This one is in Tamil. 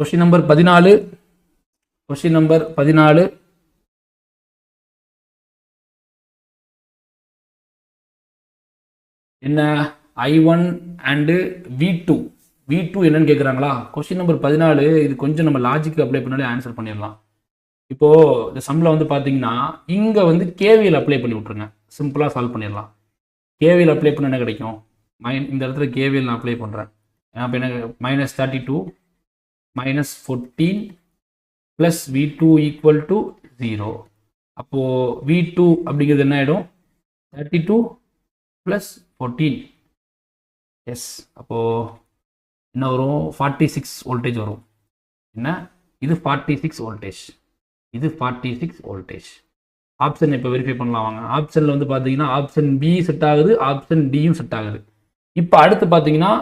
Question number 14. Question number 14. என்ன I1 அண்டு V2 என்னன்னு கேட்குறாங்களா? Question number 14. இது கொஞ்சம் நம்ம லாஜிக் அப்ளை பண்ணாலே ஆன்சர் பண்ணிடலாம். இப்போ இந்த சம்மில் வந்து பார்த்தீங்கன்னா இங்கே வந்து கேவிஎல் அப்ளை பண்ணி விட்ருங்க, சிம்பிளாக சால்வ் பண்ணிடலாம். கேவிஎல் அப்ளை பண்ண என்ன கிடைக்கும்? இந்த இடத்துல கேவிஎல் நான் அப்ளை பண்ணுறேன். அப்போ என்ன -32 -14 ப்ளஸ் V2 ஈக்குவல் டு 0. அப்போது V2 அப்படிங்கிறது என்ன ஆகிடும்? 32 ப்ளஸ் 14. எஸ், அப்போது என்ன வரும்? 46 வோல்டேஜ் வரும். என்ன இது? 46 வோல்டேஜ். இது 46 வோல்டேஜ். ஆப்ஷன் இப்போ வெரிஃபை பண்ணலாம் வாங்க. ஆப்ஷனில் வந்து பார்த்தீங்கன்னா ஆப்ஷன் பி செட் ஆகுது, ஆப்ஷன் டியும் செட் ஆகுது. இப்போ அடுத்து பார்த்தீங்கன்னா